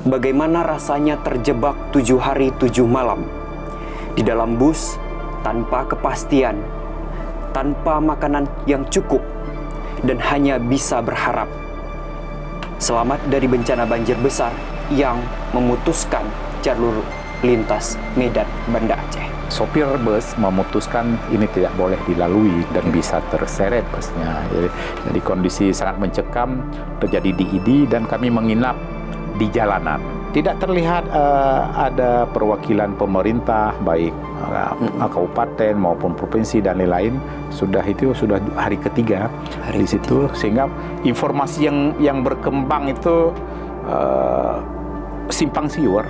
Bagaimana rasanya terjebak 7 hari 7 malam di dalam bus tanpa kepastian, tanpa makanan yang cukup, dan hanya bisa berharap. Selamat dari bencana banjir besar yang memutuskan jalur lintas Medan Banda Aceh. Sopir bus memutuskan ini tidak boleh dilalui dan bisa terseret busnya. Jadi kondisi sangat mencekam, terjadi di ID dan kami menginap di jalanan. Tidak terlihat ada perwakilan pemerintah baik kabupaten maupun provinsi dan lain-lain. Sudah hari ketiga di situ, sehingga informasi yang berkembang itu simpang siur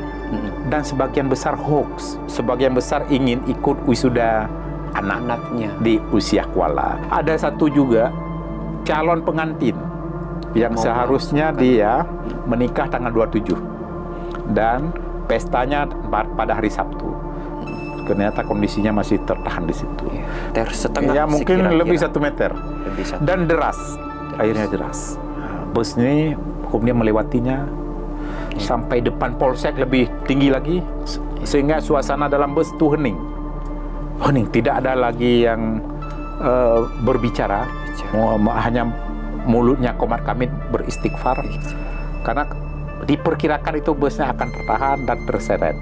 dan sebagian besar hoax. Sebagian besar ingin ikut wisuda anak-anaknya di usia kuala. Ada satu juga calon pengantin yang seharusnya dia menikah tanggal 27 dan pestanya pada hari Sabtu. Ternyata kondisinya masih tertahan di situ. Setengah ya mungkin lebih 1 meter. Dan deras. Airnya deras. Bus ini kemudian melewatinya sampai depan polsek, lebih tinggi lagi, sehingga suasana dalam bus itu hening. Tidak ada lagi yang berbicara. Hanya mulutnya komat kamit beristighfar, karena diperkirakan itu busnya akan tertahan dan terseret.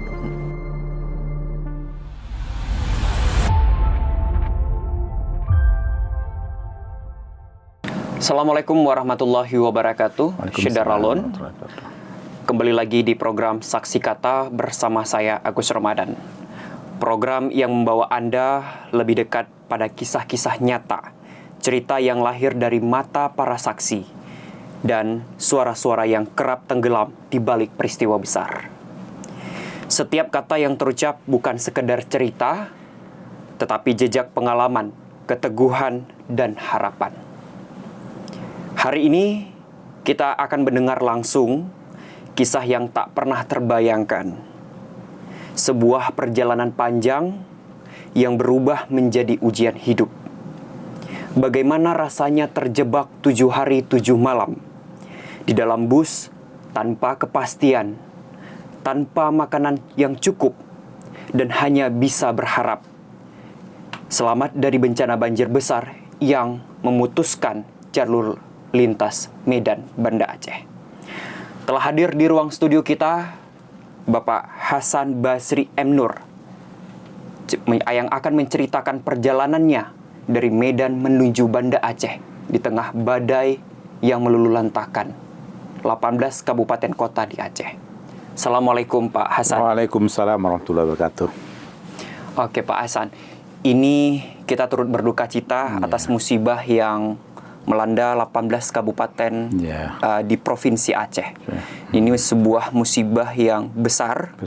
Assalamualaikum warahmatullahi wabarakatuh. Syederalon. Kembali lagi di program Saksi Kata bersama saya Agus Ramadan. Program yang membawa Anda lebih dekat pada kisah-kisah nyata, cerita yang lahir dari mata para saksi, dan suara-suara yang kerap tenggelam di balik peristiwa besar. Setiap kata yang terucap bukan sekedar cerita, tetapi jejak pengalaman, keteguhan, dan harapan. Hari ini kita akan mendengar langsung kisah yang tak pernah terbayangkan. Sebuah perjalanan panjang yang berubah menjadi ujian hidup. Bagaimana rasanya terjebak 7 hari 7 malam di dalam bus tanpa kepastian, tanpa makanan yang cukup, dan hanya bisa berharap. Selamat dari bencana banjir besar yang memutuskan jalur lintas Medan Banda Aceh. Telah hadir di ruang studio kita Bapak Hasan Basri M. Nur yang akan menceritakan perjalanannya dari Medan menuju Banda Aceh di tengah badai yang meluluhlantahkan 18 kabupaten kota di Aceh. Assalamualaikum Pak Hasan. Waalaikumsalam warahmatullahi wabarakatuh. Oke Pak Hasan, ini kita turut berduka cita atas musibah yang melanda 18 kabupaten di Provinsi Aceh. Ini sebuah musibah yang besar.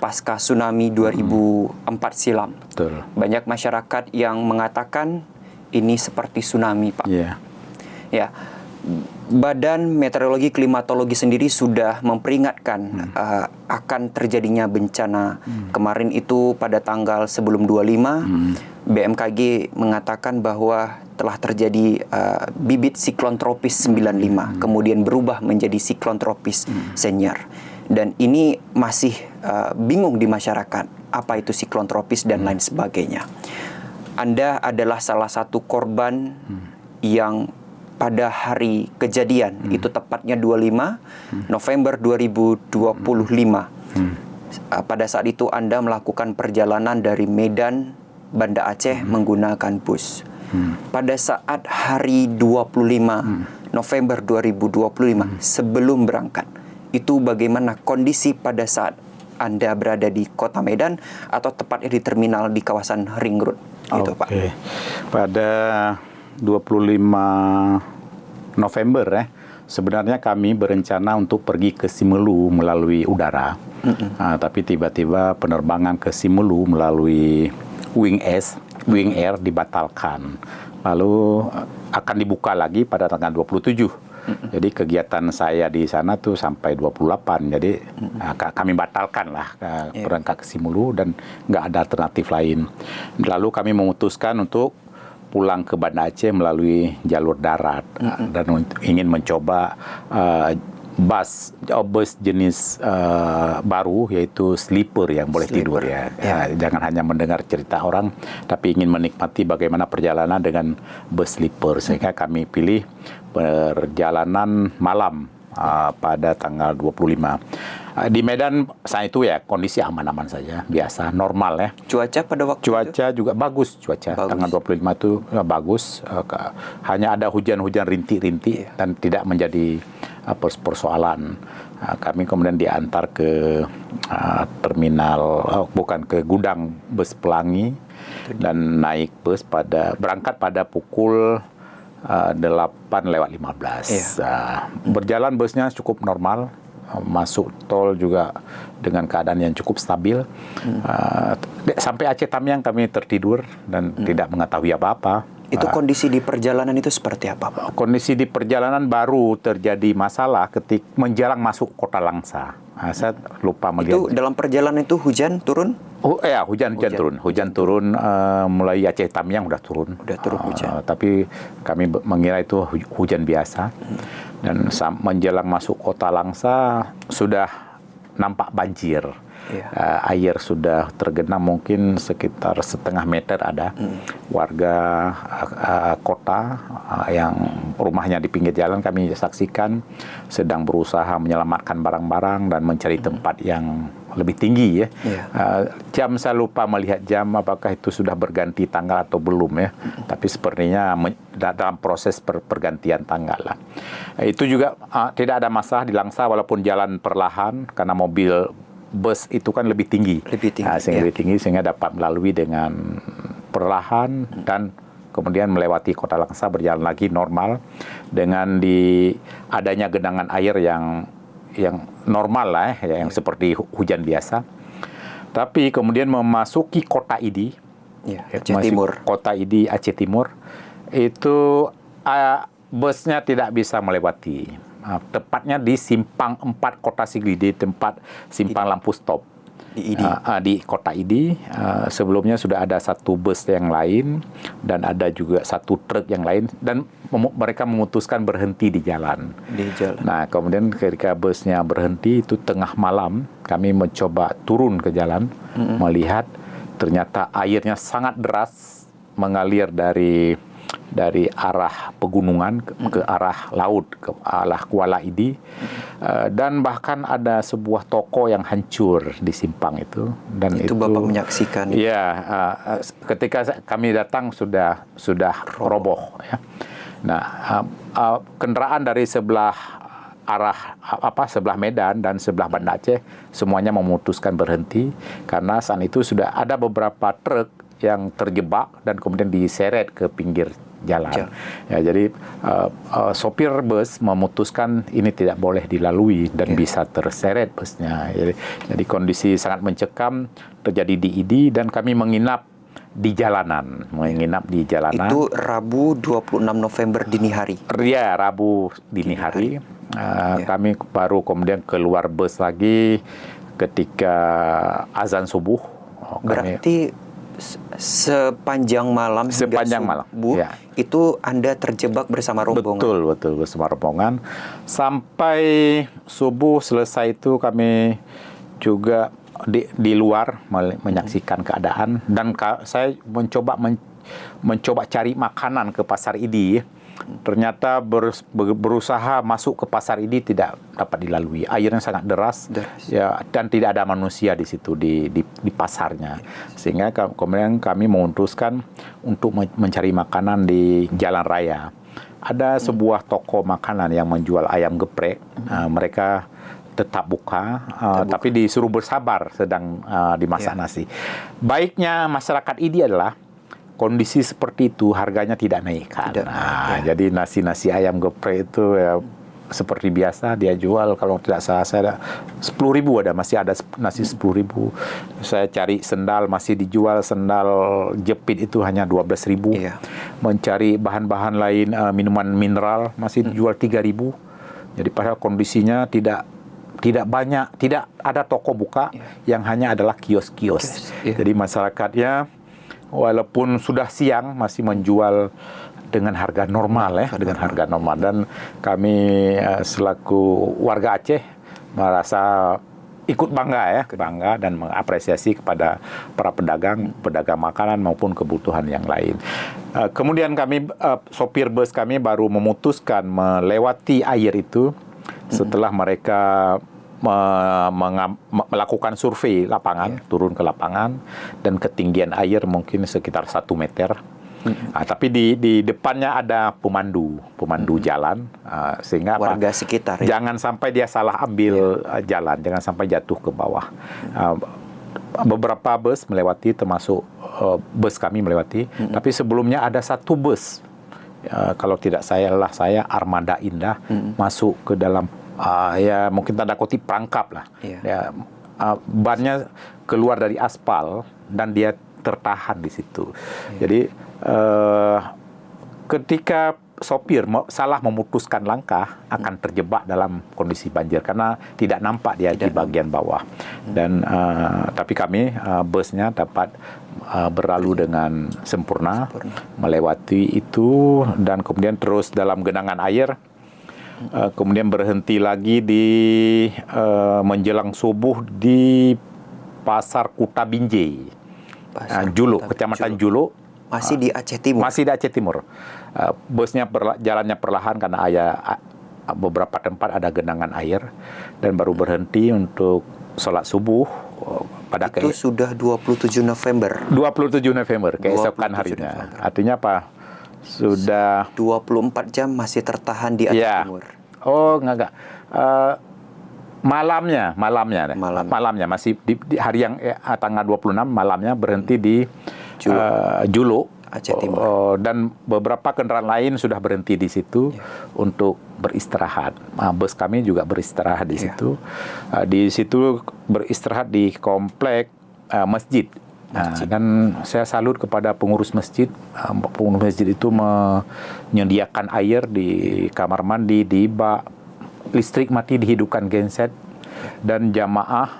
Pasca tsunami 2004 silam. Betul. Banyak masyarakat yang mengatakan ini seperti tsunami, Pak. Ya. Badan Meteorologi Klimatologi sendiri sudah memperingatkan akan terjadinya bencana. Kemarin itu pada tanggal sebelum 25, BMKG mengatakan bahwa telah terjadi bibit siklon tropis 95, kemudian berubah menjadi siklon tropis senior. Dan ini masih bingung di masyarakat, apa itu siklon tropis dan lain sebagainya. Anda adalah salah satu korban yang pada hari kejadian, itu tepatnya 25 November 2025. Pada saat itu Anda melakukan perjalanan dari Medan Banda Aceh menggunakan bus. Pada saat hari 25 November 2025 sebelum berangkat, itu bagaimana kondisi pada saat Anda berada di kota Medan atau tepatnya di terminal di kawasan Ring Road gitu, Pak? Pada 25 November sebenarnya kami berencana untuk pergi ke Simelu melalui udara. Tapi tiba-tiba penerbangan ke Simelu melalui Wing Air dibatalkan. Lalu akan dibuka lagi pada tanggal 27. Jadi kegiatan saya di sana tuh sampai 28. Jadi kami batalkan lah berangkat ke Simelu dan nggak ada alternatif lain. Lalu kami memutuskan untuk pulang ke Banda Aceh melalui jalur darat dan ingin mencoba bus jenis baru, yaitu sleeper yang boleh tidur ya. Jangan hanya mendengar cerita orang, tapi ingin menikmati bagaimana perjalanan dengan bus sleeper. Sehingga kami pilih perjalanan malam pada tanggal 25. Di Medan saat itu ya kondisi aman-aman saja, biasa, normal ya. Cuaca pada waktu Cuaca juga bagus, tanggal 25 itu bagus. Hanya ada hujan-hujan rintik-rintik dan tidak menjadi persoalan. Kami kemudian diantar ke terminal, bukan, ke gudang bus Pelangi, dan naik bus berangkat pada pukul 8:15. Berjalan busnya cukup normal, masuk tol juga dengan keadaan yang cukup stabil. Sampai Aceh Tamiang kami tertidur dan tidak mengetahui apa-apa. Itu kondisi di perjalanan itu seperti apa, Pak? Kondisi di perjalanan baru terjadi masalah ketika menjelang masuk Kota Langsa. Saya lupa melihat. Itu dalam perjalanan itu hujan turun? Hujan turun. Hujan turun, mulai Aceh Tamiang udah turun. Udah turun hujan. Tapi kami mengira itu hujan biasa. Dan menjelang masuk Kota Langsa sudah nampak banjir. Air sudah tergenang mungkin sekitar setengah meter ada. Warga kota yang rumahnya di pinggir jalan kami saksikan sedang berusaha menyelamatkan barang-barang dan mencari tempat yang lebih tinggi ya. Jam saya lupa melihat jam, apakah itu sudah berganti tanggal atau belum ya. Tapi sepertinya dalam proses pergantian tanggal lah. Itu juga tidak ada masalah di Langsa walaupun jalan perlahan karena mobil bus itu kan lebih tinggi. Lebih tinggi sehingga dapat melalui dengan perlahan dan kemudian melewati Kota Langsa, berjalan lagi normal dengan adanya genangan air yang normal lah yang seperti hujan biasa. Tapi kemudian memasuki Kota Idi, Aceh Timur. Kota Idi Aceh Timur itu busnya tidak bisa melewati. Tepatnya di Simpang 4 Kota Sigli, di tempat simpang lampu stop di Kota Idi. Sebelumnya sudah ada satu bus yang lain dan ada juga satu truk yang lain, dan mereka memutuskan berhenti di jalan. Nah, kemudian ketika busnya berhenti itu tengah malam, kami mencoba turun ke jalan, melihat ternyata airnya sangat deras mengalir dari arah pegunungan ke arah laut, ke arah Kuala Idi, dan bahkan ada sebuah toko yang hancur di simpang itu. Dan itu Bapak menyaksikan? Ya, ketika kami datang sudah roboh. Ya. Nah, kendaraan dari sebelah Medan dan sebelah Banda Aceh semuanya memutuskan berhenti karena saat itu sudah ada beberapa truk yang terjebak dan kemudian diseret ke pinggir jalan. Ya, jadi sopir bus memutuskan ini tidak boleh dilalui dan bisa terseret busnya. Jadi kondisi sangat mencekam terjadi di Idi dan kami menginap di jalanan. Itu Rabu 26 November dini hari. Ya, Rabu dini hari. Kami baru kemudian keluar bus lagi ketika azan subuh. Berarti sepanjang malam itu Anda terjebak bersama rombongan. Betul bersama rombongan sampai subuh selesai. Itu kami juga di luar menyaksikan keadaan dan saya mencoba cari makanan ke Pasar Idi. Ternyata berusaha masuk ke Pasar Idi tidak dapat dilalui. Airnya sangat deras. Ya, dan tidak ada manusia di situ di pasarnya. Sehingga kemudian kami memutuskan untuk mencari makanan di jalan raya. Ada sebuah toko makanan yang menjual ayam geprek. Mereka tetap buka, tapi disuruh bersabar sedang dimasak nasi. Baiknya masyarakat Idi adalah kondisi seperti itu harganya tidak naik kan. Jadi nasi ayam geprek itu ya, seperti biasa dia jual, kalau tidak salah saya 10.000 masih ada nasi 10.000. Saya cari sendal masih dijual, sendal jepit itu hanya 12.000. Mencari bahan-bahan lain, minuman mineral masih dijual 3.000. Jadi padahal kondisinya tidak banyak, tidak ada toko buka, yang hanya adalah kios-kios. Jadi masyarakatnya walaupun sudah siang masih menjual dengan harga normal ya, dengan harga normal. Dan kami selaku warga Aceh merasa ikut bangga dan mengapresiasi kepada para pedagang makanan maupun kebutuhan yang lain. Kemudian kami sopir bus kami baru memutuskan melewati air itu setelah mereka melakukan survei lapangan, turun ke lapangan, dan ketinggian air mungkin sekitar 1 meter. Tapi di depannya ada pemandu jalan, sehingga warga sekitar ya? Jangan sampai dia salah ambil jalan, jangan sampai jatuh ke bawah. Beberapa bus melewati, termasuk bus kami melewati, tapi sebelumnya ada satu bus, kalau tidak salah saya Armada Indah, masuk ke dalam ya mungkin tanda kutip perangkap lah. Ya, bannya keluar dari aspal dan dia tertahan di situ. Jadi ketika sopir salah memutuskan langkah, akan terjebak dalam kondisi banjir karena tidak nampak dia di bagian bawah. Dan tapi kami busnya dapat berlalu dengan sempurna, melewati itu, dan kemudian terus dalam genangan air. Kemudian berhenti lagi di menjelang subuh di Pasar Kuta Binjai, Julo, Kecamatan Julo. Masih di Aceh Timur? Masih di Aceh Timur. Busnya jalannya perlahan karena beberapa tempat ada genangan air, dan baru berhenti untuk sholat subuh pada itu sudah 27 November. 27 November, keesokan harinya. Artinya apa? Sudah 24 jam masih tertahan di Aceh Timur. Oh, enggak. Malamnya masih di hari yang tanggal 26 malamnya berhenti di Julo, Aceh Timur. Dan beberapa kendaraan lain sudah berhenti di situ untuk beristirahat. Bus kami juga beristirahat di situ. Di situ beristirahat di komplek masjid. Dan saya salut kepada pengurus masjid. Pengurus masjid itu menyediakan air di kamar mandi, di bak, listrik mati dihidupkan genset, dan jamaah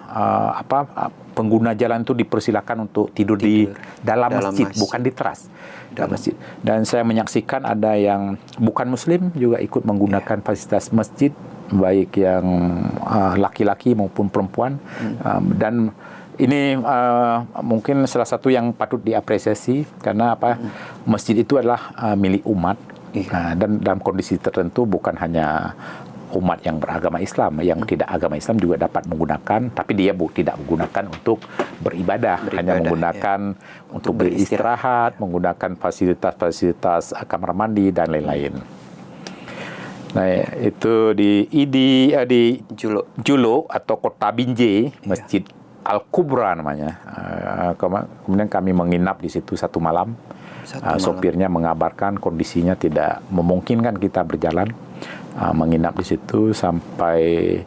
pengguna jalan itu dipersilakan untuk tidur di dalam masjid, bukan di teras. Dalam masjid. Dan saya menyaksikan ada yang bukan muslim juga ikut menggunakan fasilitas masjid, baik yang laki-laki maupun perempuan. Dan ini mungkin salah satu yang patut diapresiasi karena masjid itu adalah milik umat. Dan dalam kondisi tertentu bukan hanya umat yang beragama Islam, yang tidak agama Islam juga dapat menggunakan, tapi dia tidak menggunakan untuk beribadah, hanya menggunakan untuk beristirahat, menggunakan fasilitas kamar mandi dan lain-lain. Nah, itu di Julo atau Kota Binjai, Masjid Al-Kubra namanya. Kemudian kami menginap di situ satu malam. Sopirnya mengabarkan kondisinya tidak memungkinkan kita berjalan. Menginap di situ sampai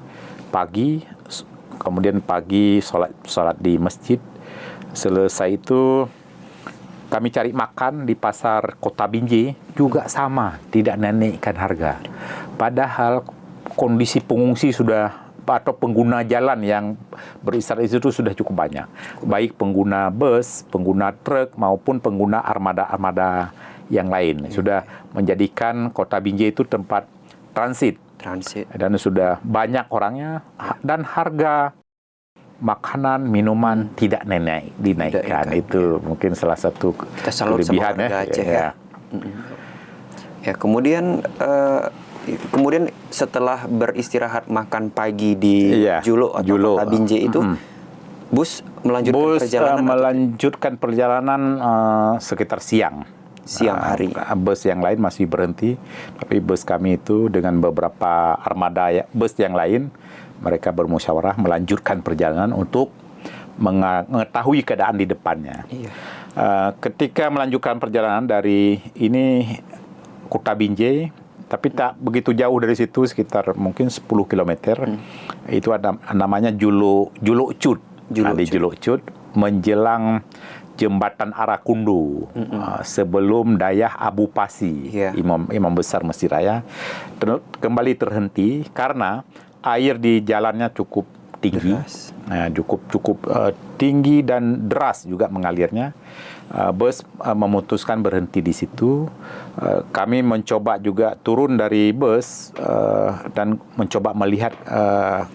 pagi. Kemudian pagi sholat di masjid. Selesai itu kami cari makan di pasar Kota Binjai, juga sama, tidak naikkan harga. Padahal kondisi pengungsi atau pengguna jalan yang beristirahat itu sudah cukup banyak. Baik pengguna bus, pengguna truk, maupun pengguna armada yang lain. Sudah menjadikan Kota Binjai itu tempat transit. Dan sudah banyak orangnya, dan harga makanan, minuman tidak dinaikkan. Itu mungkin salah satu kelebihan ya. Kemudian setelah beristirahat makan pagi di Julo atau Kota Binjai itu, bus melanjutkan perjalanan sekitar siang hari. Bus yang lain masih berhenti, tapi bus kami itu dengan beberapa armada bus yang lain, mereka bermusyawarah melanjutkan perjalanan untuk mengetahui keadaan di depannya. Ketika melanjutkan perjalanan dari Kota Binjai, tapi tak begitu jauh dari situ, sekitar mungkin 10 km. Itu ada namanya Julo Cud. Di Julo Cud menjelang Jembatan Arakundu, sebelum Dayah Abu Pasi, Imam Besar Masjid Raya, kembali terhenti karena air di jalannya cukup tinggi, cukup tinggi dan deras juga mengalirnya. Bus memutuskan berhenti di situ. Kami mencoba juga turun dari bus dan mencoba melihat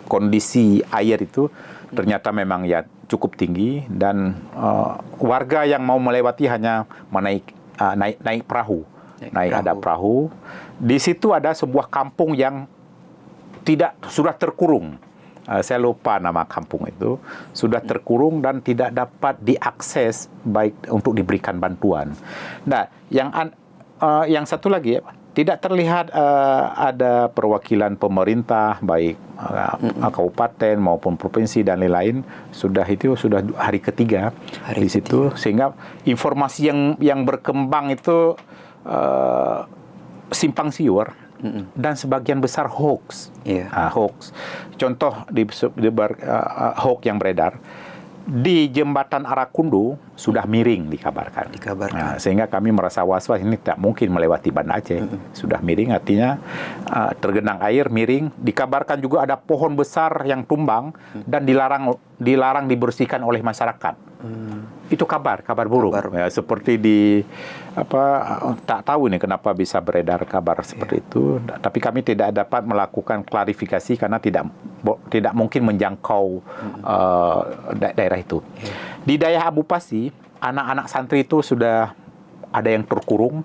kondisi air itu. Ternyata memang ya cukup tinggi dan warga yang mau melewati hanya naik perahu. Ada perahu. Di situ ada sebuah kampung yang sudah terkurung. Saya lupa nama kampung itu. Sudah terkurung dan tidak dapat diakses baik untuk diberikan bantuan. Nah, yang satu lagi, tidak terlihat ada perwakilan pemerintah baik kabupaten maupun provinsi dan lain-lain. Sudah hari ketiga di situ, sehingga informasi yang berkembang itu simpang siur dan sebagian besar hoax. Hoax. Contoh hoax yang beredar di jembatan Arakundu sudah miring dikabarkan. Sehingga kami merasa was-was, ini tak mungkin melewati Banda Aceh. Sudah miring, artinya tergenang air, miring. Dikabarkan juga ada pohon besar yang tumbang dan dilarang dibersihkan oleh masyarakat. Itu kabar burung. Ya, seperti tak tahu nih kenapa bisa beredar kabar seperti itu. Tapi kami tidak dapat melakukan klarifikasi karena tidak mungkin menjangkau daerah itu. Di daerah Abu Pasi, anak-anak santri itu sudah ada yang terkurung,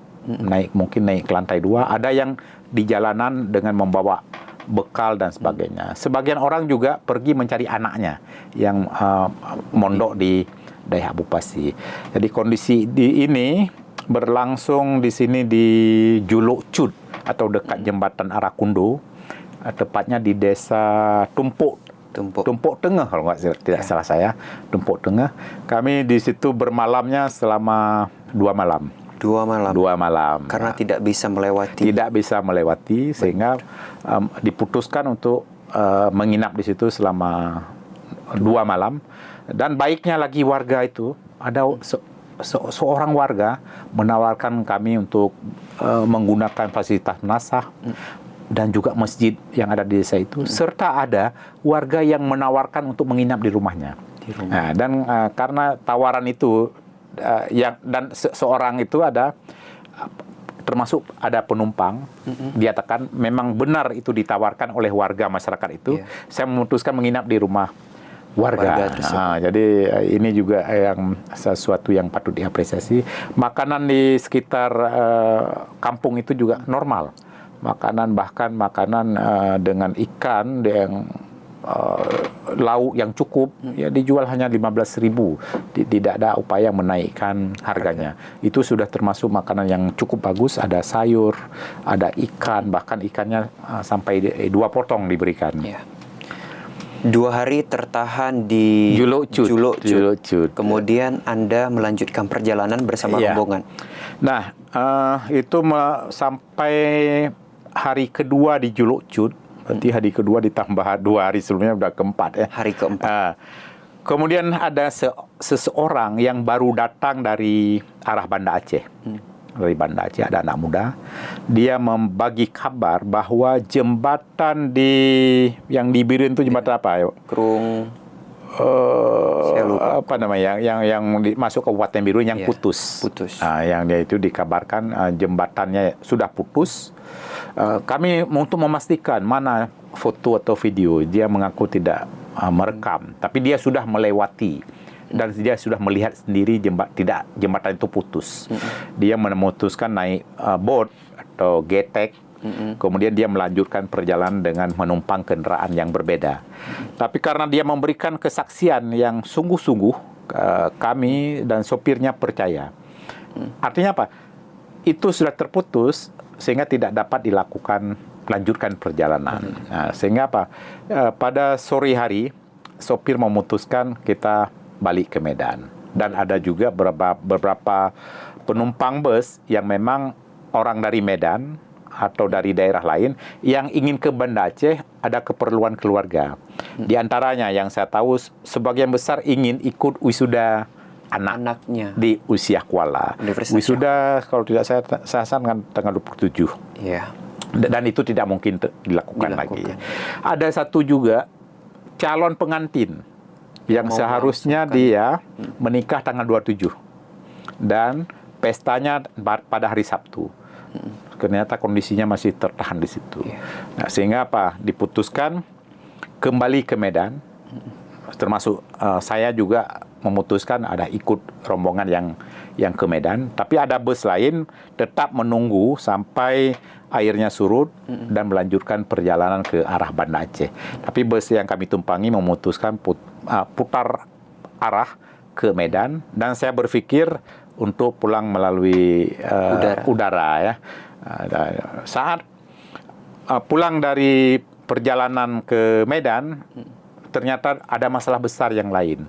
mungkin naik ke lantai 2, ada yang di jalanan dengan membawa bekal dan sebagainya. Sebagian orang juga pergi mencari anaknya yang mondok di daerah Abu Pasi. Jadi kondisi ini berlangsung di sini di Juluk Cud atau dekat jembatan Arakundu, tepatnya di desa Tumpuk Tengah kalau tidak salah saya, Tumpuk Tengah. Kami di situ bermalamnya selama 2 malam. 2 malam. Karena tidak bisa melewati, sehingga diputuskan untuk menginap di situ selama 2 malam. Dan baiknya lagi warga itu, ada seorang warga menawarkan kami untuk menggunakan fasilitas nasah dan juga masjid yang ada di desa itu, serta ada warga yang menawarkan untuk menginap di rumahnya. Nah, dan karena tawaran itu dan seorang itu termasuk ada penumpang, dia katakan memang benar itu ditawarkan oleh warga masyarakat itu. Saya memutuskan menginap di rumah warga. Jadi ini juga yang sesuatu yang patut diapresiasi. Makanan di sekitar kampung itu juga normal. Makanan dengan ikan yang lauk yang cukup, ya dijual hanya 15.000. Tidak ada upaya menaikkan harganya. Itu sudah termasuk makanan yang cukup bagus. Ada sayur, ada ikan, bahkan ikannya sampai 2 potong diberikan. 2 hari tertahan di Juluk Cud. Kemudian Anda melanjutkan perjalanan bersama rombongan. Nah, itu sampai hari kedua di Juluk Cud. Berarti hari kedua ditambah 2 hari sebelumnya, udah keempat ya. Hari keempat. Kemudian ada seseorang yang baru datang dari arah Banda Aceh. Dari Banda Aceh, ada anak muda. Dia membagi kabar bahwa jembatan yang di Birin itu jembatan apa? Krung. Saya lupa. Apa namanya? Yang masuk Kabupaten Biru yang putus. Yang dia itu dikabarkan jembatannya sudah putus. Kami untuk memastikan mana foto atau video, dia mengaku tidak merekam, tapi dia sudah melewati dan dia sudah melihat sendiri jembatan itu putus. Dia memutuskan naik boat atau getek. Kemudian dia melanjutkan perjalanan dengan menumpang kendaraan yang berbeda. Tapi karena dia memberikan kesaksian yang sungguh-sungguh, kami dan sopirnya percaya. Artinya apa? Itu sudah terputus sehingga tidak dapat lanjutkan perjalanan. Nah, sehingga apa? Pada sore hari sopir memutuskan kita balik ke Medan. Dan ada juga beberapa penumpang bus yang memang orang dari Medan atau dari daerah lain yang ingin ke Banda Aceh, ada keperluan keluarga. Di antaranya yang saya tahu sebagian besar ingin ikut wisuda anaknya di usia kuala. Wisuda kalau tidak saya kan tanggal 27. Iya. Dan itu tidak mungkin dilakukan lagi. Ada satu juga calon pengantin yang Mau seharusnya dia menikah tanggal 27 dan pestanya pada hari Sabtu. Ternyata kondisinya masih tertahan di situ. Nah, sehingga apa? Diputuskan kembali ke Medan. Termasuk saya juga memutuskan ada ikut rombongan yang ke Medan, tapi ada bus lain tetap menunggu sampai airnya surut dan melanjutkan perjalanan ke arah Banda Aceh. Tapi bus yang kami tumpangi memutuskan putar arah ke Medan, dan saya berpikir untuk pulang melalui udara ya. Saat pulang dari perjalanan ke Medan, ternyata ada masalah besar yang lain.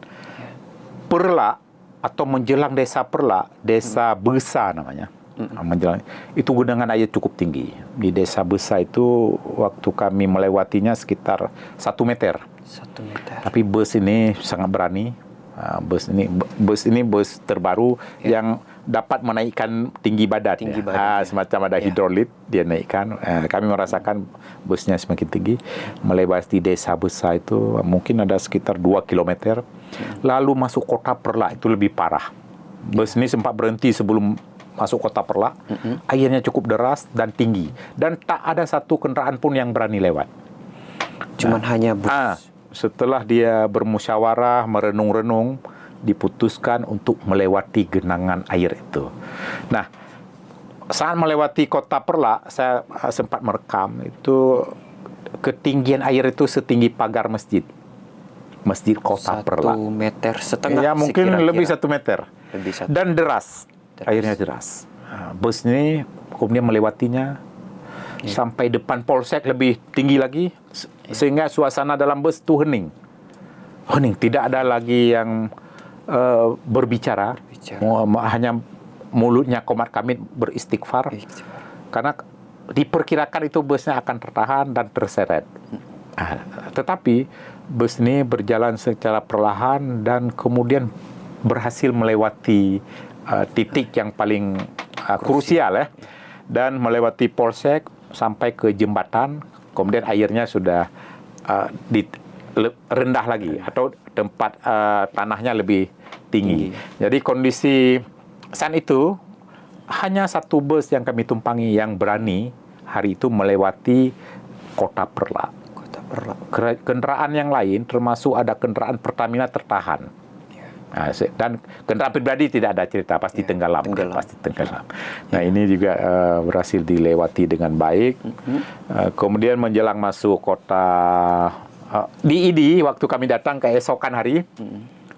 Perla atau menjelang desa Perla, desa Besa namanya. Menjelang itu genangan air cukup tinggi. Di desa Besa itu waktu kami melewatinya sekitar 1 meter. 1 meter. Tapi bus ini sangat berani. Bus ini bus terbaru yang dapat menaikkan tinggi badan. Semacam ada hidrolit dia naikkan. Kami merasakan busnya semakin tinggi. Melewati desa Besa itu mungkin ada sekitar 2 kilometer. Lalu masuk kota Perla itu lebih parah. Bus ini sempat berhenti sebelum masuk kota Perla. Airnya cukup deras dan tinggi. Dan tak ada satu kendaraan pun yang berani lewat. Cuman hanya bus. Setelah dia bermusyawarah, merenung-renung, diputuskan untuk melewati genangan air itu. Nah, saat melewati kota Perla, saya sempat merekam, itu ketinggian air itu setinggi pagar masjid. Masjid kota Perla. 1,5 meter. Ya, mungkin lebih 1 meter. Lebih 1. Dan deras. Airnya deras. Bus ini kemudian melewatinya sampai depan polsek, lebih tinggi lagi, sehingga suasana dalam bus itu hening. Tidak ada lagi yang berbicara. Hanya mulutnya komat kamit beristighfar. Karena diperkirakan itu busnya akan tertahan dan terseret. Tetapi bus ini berjalan secara perlahan dan kemudian berhasil melewati titik yang paling krusial ya. Dan melewati polsek sampai ke jembatan, kemudian airnya sudah rendah lagi atau tempat tanahnya lebih tinggi. Jadi kondisi saat itu hanya satu bus yang kami tumpangi yang berani hari itu melewati kota Perla. Kendaraan yang lain termasuk ada kendaraan Pertamina tertahan. Dan kendaraan pribadi tidak ada cerita, pasti tenggelam. Pasti tenggelam. Nah, ini juga berhasil dilewati dengan baik. Kemudian menjelang masuk kota di Idi, waktu kami datang keesokan hari,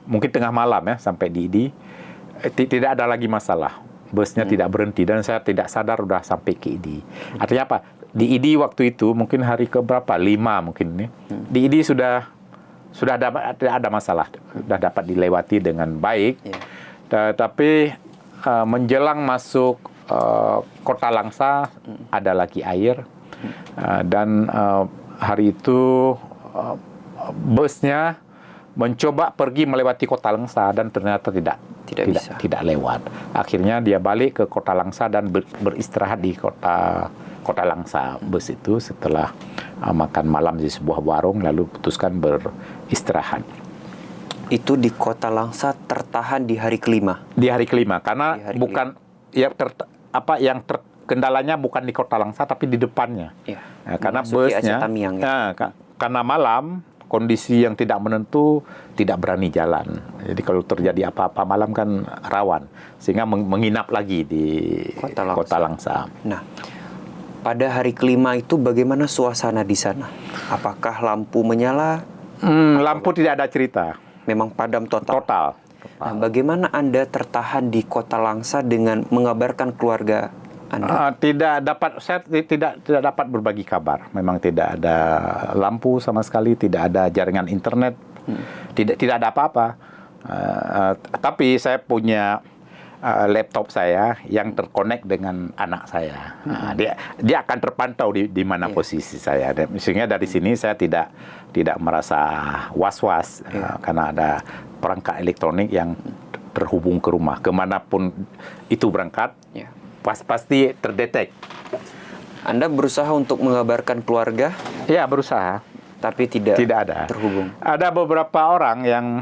mungkin tengah malam ya, sampai di Idi, tidak ada lagi masalah. Busnya tidak berhenti dan saya tidak sadar sudah sampai ke Idi. Artinya apa? Di Idi waktu itu mungkin hari keberapa? 5 mungkin nih. Di Idi tidak ada masalah, sudah dapat dilewati dengan baik. Tapi menjelang masuk kota Langsa ada lagi air, dan hari itu busnya mencoba pergi melewati kota Langsa dan ternyata tidak lewat. Akhirnya dia balik ke kota Langsa dan beristirahat di kota Langsa. Bus itu setelah makan malam di sebuah warung lalu putuskan beristirahat. Itu di kota Langsa tertahan di hari kelima. Di hari kelima karena bukan kendalanya bukan di kota Langsa tapi di depannya. Karena busnya karena malam kondisi yang tidak menentu, tidak berani jalan. Jadi kalau terjadi apa-apa malam kan rawan, sehingga menginap lagi di kota Langsa. Nah, pada hari kelima itu bagaimana suasana di sana? Apakah lampu menyala? Lampu tidak ada cerita. Memang padam total. Nah, bagaimana Anda tertahan di kota Langsa dengan mengabarkan keluarga Anda? Saya tidak dapat berbagi kabar. Memang tidak ada lampu sama sekali, tidak ada jaringan internet, tidak ada apa-apa. Tapi saya punya laptop saya yang terkonek dengan anak saya. Dia akan terpantau di mana posisi saya. Sehingga dari sini saya tidak merasa was-was karena ada perangkat elektronik yang terhubung ke rumah. Kemanapun itu berangkat, pasti terdetek. Anda berusaha untuk mengabarkan keluarga? Ya, berusaha. Tapi tidak ada terhubung. Ada beberapa orang yang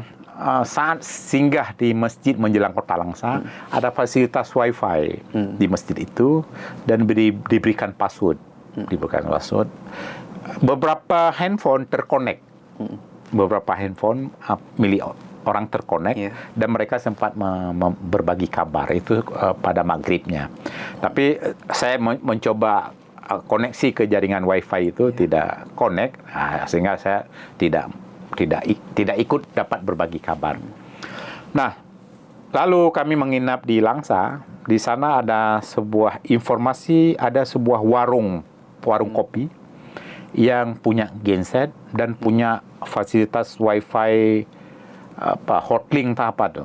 saat singgah di masjid menjelang Kota Langsa, ada fasilitas wifi di masjid itu dan diberikan password. Beberapa handphone terkonek. Beberapa handphone milik orang terkonek, dan mereka sempat berbagi kabar itu pada maghribnya. Tapi saya mencoba koneksi ke jaringan wifi itu tidak connect, sehingga saya tidak ikut dapat berbagi kabar. Nah, lalu kami menginap di Langsa. Di sana ada sebuah informasi, ada sebuah warung kopi yang punya genset dan punya fasilitas wifi hotlink apa tuh,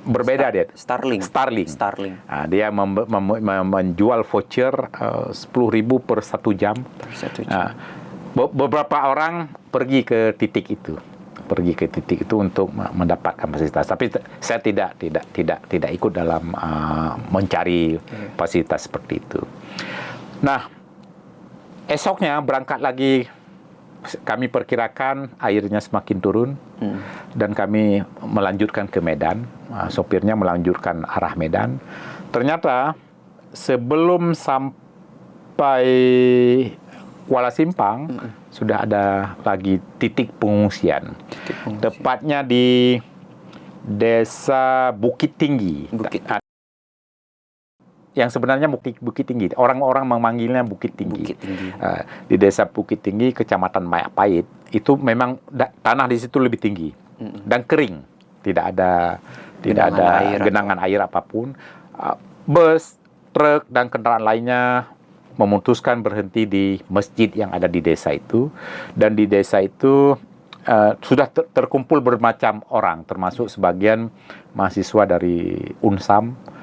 berbeda dia. Starlink. Nah, dia menjual voucher 10.000 per 1 jam. Nah, beberapa orang pergi ke titik itu untuk mendapatkan fasilitas. Tapi saya tidak ikut dalam mencari fasilitas seperti itu. Nah, esoknya berangkat lagi. Kami perkirakan airnya semakin turun dan kami melanjutkan ke Medan. Sopirnya melanjutkan arah Medan. Ternyata sebelum sampai Kuala Simpang sudah ada lagi titik pengungsian. Tepatnya di Desa Bukit Tinggi. Yang sebenarnya Bukit Tinggi. Orang-orang memanggilnya Bukit Tinggi. Di Desa Bukit Tinggi, Kecamatan Majapahit, itu memang tanah di situ lebih tinggi dan kering. Tidak ada genangan air apapun. Bus, truk, dan kendaraan lainnya memutuskan berhenti di masjid yang ada di desa itu. Dan di desa itu sudah terkumpul bermacam orang, termasuk sebagian mahasiswa dari UNSAM,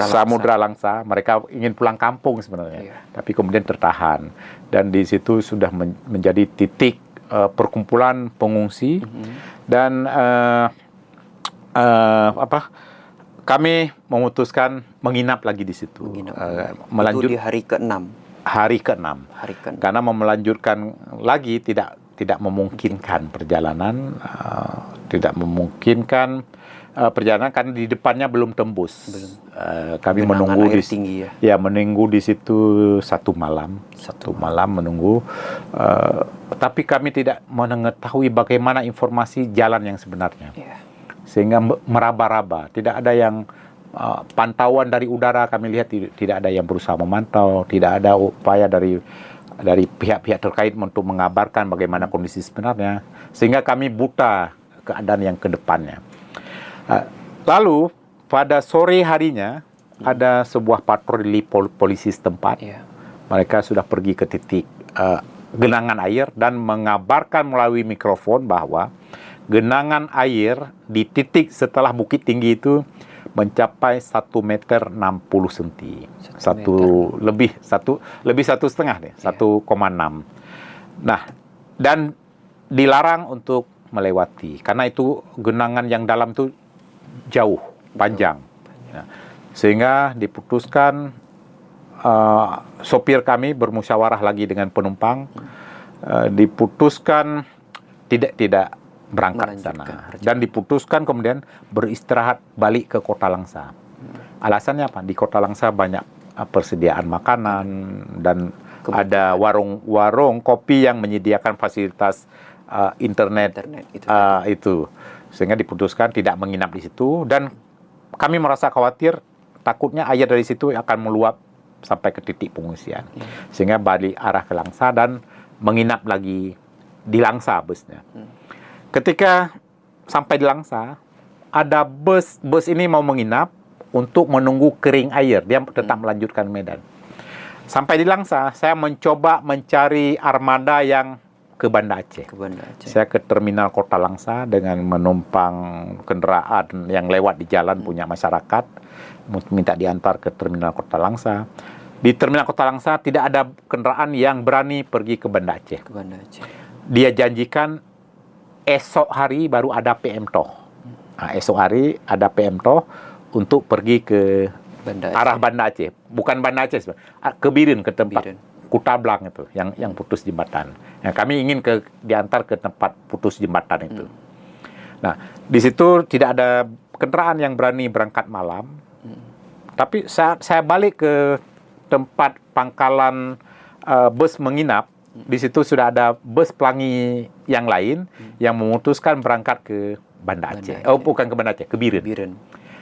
Samudra Langsa. Mereka ingin pulang kampung sebenarnya, tapi kemudian tertahan. Dan di situ sudah menjadi titik perkumpulan pengungsi. Dan kami memutuskan menginap lagi di situ. Itu di hari ke-6. Hari ke-6. Karena melanjutkan lagi tidak memungkinkan perjalanan, perjalanan karena di depannya belum tembus. Kami menunggu menunggu di situ satu malam menunggu. Tapi kami tidak mengetahui bagaimana informasi jalan yang sebenarnya. Sehingga meraba-raba, tidak ada yang pantauan dari udara. Kami lihat tidak ada yang berusaha memantau, tidak ada upaya dari pihak-pihak terkait untuk mengabarkan bagaimana kondisi sebenarnya, sehingga kami buta keadaan yang ke depannya. Lalu pada sore harinya ada sebuah patroli polisi setempat. Mereka sudah pergi ke titik genangan air dan mengabarkan melalui mikrofon bahwa genangan air di titik setelah Bukit Tinggi itu mencapai 1 meter 60 cm. Lebih 1,5 deh, 1,6. Nah, dan dilarang untuk melewati karena itu genangan yang dalam itu jauh, panjang. Sehingga diputuskan, sopir kami bermusyawarah lagi dengan penumpang, diputuskan tidak berangkat ke sana. Dan diputuskan kemudian beristirahat balik ke Kota Langsa. Alasannya apa? Di Kota Langsa banyak persediaan makanan dan ada warung kopi yang menyediakan fasilitas internet itu. Sehingga diputuskan tidak menginap di situ. Dan kami merasa khawatir, takutnya air dari situ akan meluap sampai ke titik pengungsian. Sehingga balik arah ke Langsa dan menginap lagi di Langsa busnya. Ketika sampai di Langsa, ada bus ini mau menginap untuk menunggu kering air. Dia tetap melanjutkan Medan. Sampai di Langsa, saya mencoba mencari armada yang ke Banda Aceh. Saya ke terminal Kota Langsa dengan menumpang kendaraan yang lewat di jalan punya masyarakat, minta diantar ke terminal Kota Langsa. Di terminal Kota Langsa tidak ada kendaraan yang berani pergi ke Banda Aceh. Dia janjikan esok hari baru ada PM Toh. Esok hari ada PM Toh untuk pergi ke arah Banda Aceh. Bukan Banda Aceh, ke Biren, ke tempat Kutablang itu, yang putus jembatan. Nah, kami ingin diantar ke tempat putus jembatan itu. Nah, di situ tidak ada kendaraan yang berani berangkat malam. Tapi saya balik ke tempat pangkalan bus menginap. Di situ sudah ada bus pelangi yang lain yang memutuskan berangkat ke Banda Aceh. Oh, bukan ke Banda Aceh, ke Biren.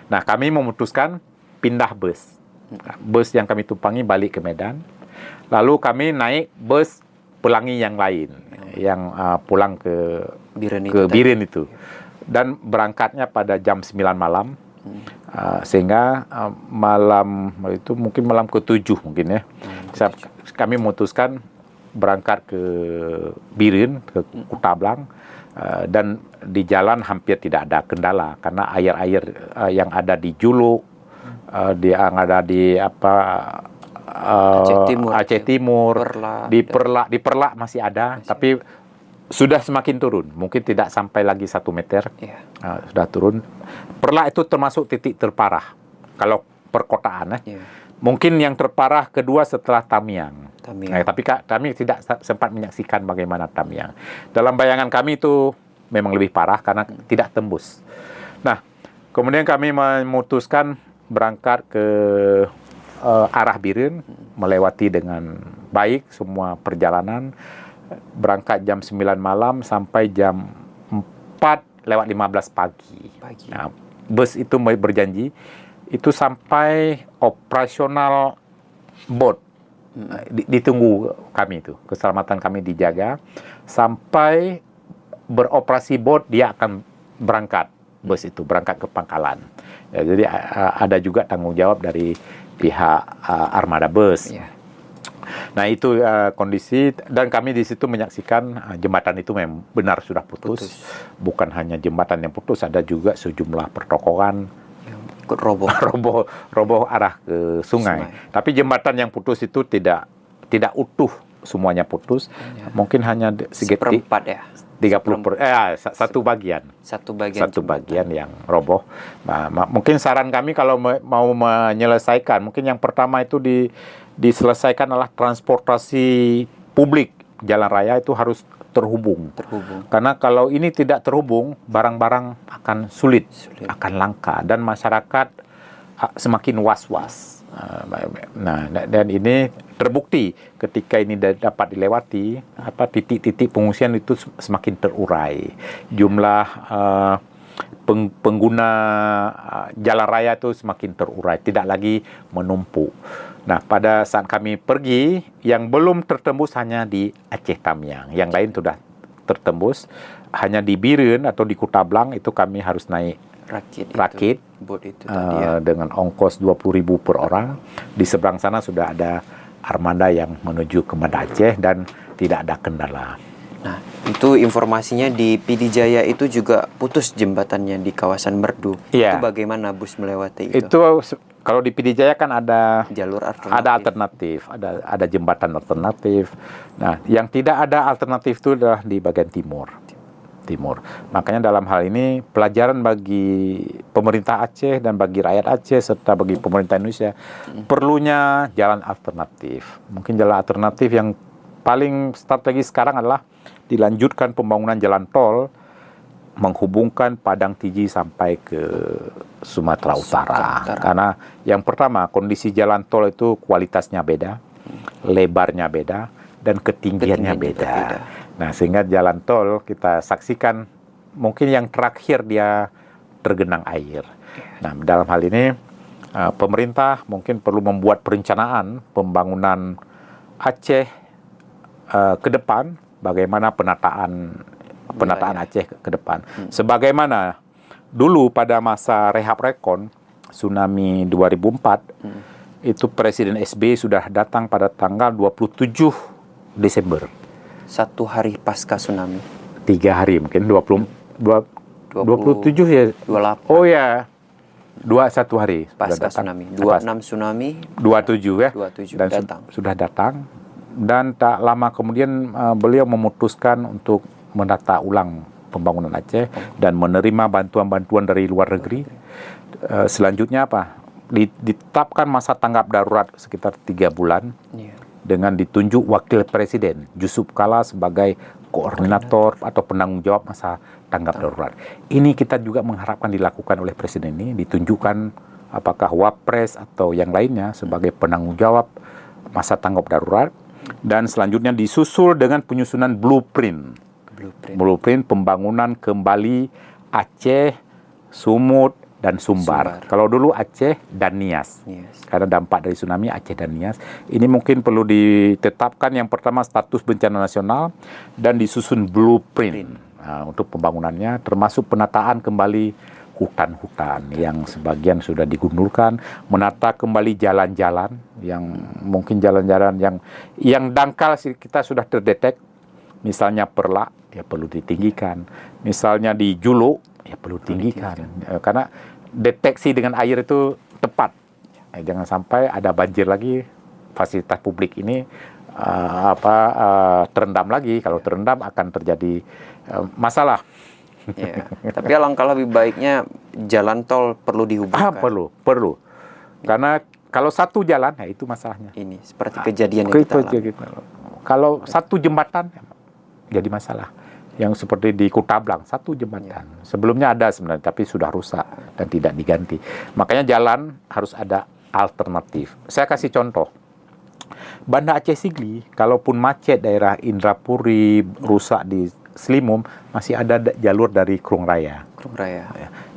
Nah, kami memutuskan pindah bus. Bus yang kami tumpangi balik ke Medan. Lalu kami naik bus pelangi yang lain yang pulang ke Biren itu. Dan berangkatnya pada jam 9 malam. Sehingga malam itu mungkin malam ke-7 mungkin ya. Kami memutuskan berangkat ke Biren, ke Kutablang, dan di jalan hampir tidak ada kendala karena air-air yang ada di Juluk, yang ada di Aceh Timur, di Perlak masih ada, tapi sudah semakin turun, mungkin tidak sampai lagi 1 meter, sudah turun. Perlak itu termasuk titik terparah kalau perkotaan. Mungkin yang terparah kedua setelah Tamiang. Tapi kami tidak sempat menyaksikan bagaimana Tamiang. Dalam bayangan kami itu memang lebih parah karena tidak tembus. Nah, kemudian kami memutuskan berangkat ke arah Biren, melewati dengan baik semua perjalanan. Berangkat jam 9 malam sampai jam 4:15 pagi. Nah, bus itu berjanji itu sampai operasional boat, ditunggu kami itu, keselamatan kami dijaga sampai beroperasi boat, dia akan berangkat bus itu berangkat ke pangkalan. Ya, jadi ada juga tanggung jawab dari pihak armada bus. Nah, itu kondisi, dan kami di situ menyaksikan jembatan itu memang benar sudah putus. Bukan hanya jembatan yang putus, ada juga sejumlah pertokoan roboh arah ke sungai. Tapi jembatan yang putus itu tidak utuh semuanya putus. Mungkin hanya seperempat ya. 30 satu bagian yang roboh. Nah, mungkin saran kami kalau mau menyelesaikan, mungkin yang pertama itu diselesaikan adalah transportasi publik jalan raya itu harus terhubung. Karena kalau ini tidak terhubung, barang-barang akan sulit, akan langka, dan masyarakat semakin was-was. Nah, dan ini terbukti ketika ini dapat dilewati, titik-titik pengungsian itu semakin terurai. Jumlah pengguna jalan raya itu semakin terurai, tidak lagi menumpuk. Nah, pada saat kami pergi, yang belum tertembus hanya di Aceh Tamiang. Yang lain sudah tertembus. Hanya di Biren atau di Kutablang itu kami harus naik rakit boat itu dengan ongkos 20.000 per orang. Di seberang sana sudah ada armada yang menuju ke Banda Aceh dan tidak ada kendala. Nah, itu informasinya di PD Jaya itu juga putus jembatannya di kawasan Merdu. Itu bagaimana bus melewati itu? Itu kalau di PD Jaya kan ada jalur alternatif. Ada jembatan alternatif. Nah, yang tidak ada alternatif itu adalah di bagian timur. Makanya dalam hal ini pelajaran bagi pemerintah Aceh dan bagi rakyat Aceh serta bagi pemerintah Indonesia perlunya jalan alternatif. Mungkin jalan alternatif yang paling strategis sekarang adalah dilanjutkan pembangunan jalan tol menghubungkan Padang Tiji sampai ke Sumatera Utara. Karena yang pertama, kondisi jalan tol itu kualitasnya beda, lebarnya beda, dan ketinggiannya beda. Nah, sehingga jalan tol kita saksikan mungkin yang terakhir dia tergenang air. Nah, dalam hal ini pemerintah mungkin perlu membuat perencanaan pembangunan Aceh ke depan, bagaimana penataan Aceh ke depan. Sebagaimana dulu pada masa Rehab Rekon tsunami 2004 itu Presiden SBY sudah datang pada tanggal 27 Desember. 1 hari pasca tsunami. 3 hari mungkin 27 ya. 28. Oh ya. 21 hari pasca tsunami. 26 tsunami. 27 ya. 27 dan datang. Sudah datang. Dan tak lama kemudian beliau memutuskan untuk menata ulang pembangunan Aceh dan menerima bantuan-bantuan dari luar negeri. Selanjutnya apa? Ditetapkan masa tanggap darurat sekitar 3 bulan. dengan ditunjuk wakil presiden Yusuf Kala sebagai koordinator atau penanggung jawab masa tanggap darurat. Ini kita juga mengharapkan dilakukan oleh presiden ini, ditunjukkan apakah wapres atau yang lainnya sebagai penanggung jawab masa tanggap darurat, dan selanjutnya disusul dengan penyusunan blueprint pembangunan kembali Aceh, Sumut, dan Sumbar. Kalau dulu Aceh dan Nias. Karena dampak dari tsunami Aceh dan Nias. Ini mungkin perlu ditetapkan yang pertama status bencana nasional dan disusun blueprint untuk pembangunannya, termasuk penataan kembali hutan-hutan yang sebagian sudah digundurkan, menata kembali jalan-jalan yang mungkin jalan-jalan yang dangkal kita sudah terdetek, misalnya Perlak ya perlu ditinggikan, misalnya di Juluk ya perlu tinggikan, karena deteksi dengan air itu tepat. Jangan sampai ada banjir lagi, fasilitas publik ini terendam lagi. Kalau terendam akan terjadi masalah. Ya, tapi alangkah lebih baiknya jalan tol perlu dihubungkan. Perlu. Karena kalau satu jalan, ya itu masalahnya. Ini seperti kejadian yang kita alami. Kalau satu jembatan, jadi masalah. Yang seperti di Kutablang, satu jembatan. Sebelumnya ada sebenarnya, tapi sudah rusak dan tidak diganti. Makanya jalan harus ada alternatif. Saya kasih contoh. Banda Aceh Sigli, kalaupun macet daerah Indrapuri, rusak di Selimum, masih ada jalur dari Krung Raya.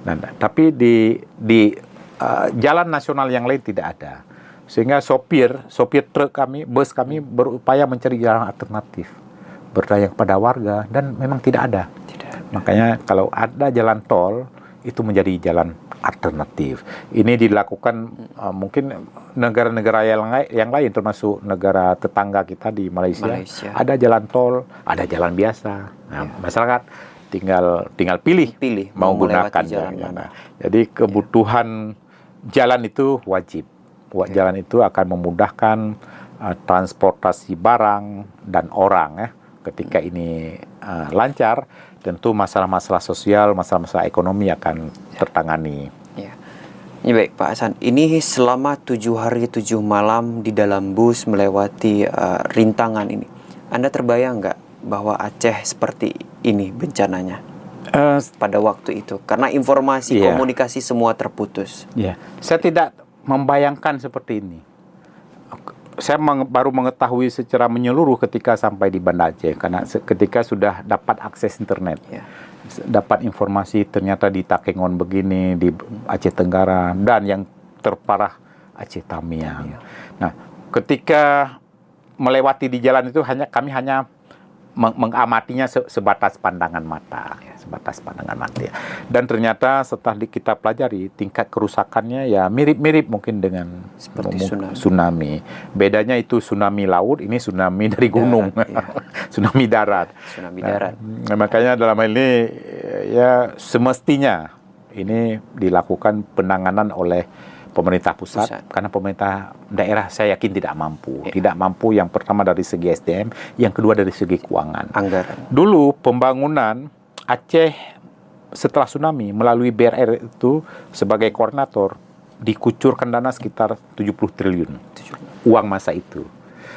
Nah, tapi di jalan nasional yang lain tidak ada. Sehingga sopir truk kami, bus kami berupaya mencari jalan alternatif, bertanya kepada warga, dan memang tidak ada. Makanya kalau ada jalan tol, itu menjadi jalan alternatif. Ini dilakukan mungkin negara-negara yang lain, termasuk negara tetangga kita di Malaysia. Ada jalan tol, ada jalan biasa. Nah, masyarakat tinggal pilih mau gunakan jalan mana. Jadi kebutuhan jalan itu wajib. Jalan itu akan memudahkan transportasi barang dan orang ya. Ketika ini lancar, tentu masalah-masalah sosial, masalah-masalah ekonomi akan tertangani. Ya. Ini baik Pak Hasan, ini selama 7 hari 7 malam di dalam bus melewati rintangan ini, Anda terbayang nggak bahwa Aceh seperti ini bencananya pada waktu itu? Karena informasi komunikasi semua terputus. Saya tidak membayangkan seperti ini. Saya baru mengetahui secara menyeluruh ketika sampai di Banda Aceh, karena ketika sudah dapat akses internet, dapat informasi ternyata di Takengon begini, di Aceh Tenggara, dan yang terparah Aceh Tamiang. Nah, ketika melewati di jalan itu kami hanya mengamatinya sebatas pandangan mata, Dan ternyata setelah kita pelajari, tingkat kerusakannya ya mirip-mirip mungkin dengan seperti tsunami. Bedanya itu tsunami laut, ini tsunami dari gunung, tsunami darat. Nah, makanya dalam hal ini ya semestinya ini dilakukan penanganan oleh pemerintah pusat, karena pemerintah daerah saya yakin tidak mampu. Tidak mampu, yang pertama dari segi SDM, yang kedua dari segi keuangan. Anggaran. Dulu pembangunan Aceh setelah tsunami melalui BRR itu sebagai koordinator dikucurkan dana sekitar 70 triliun. Uang masa itu.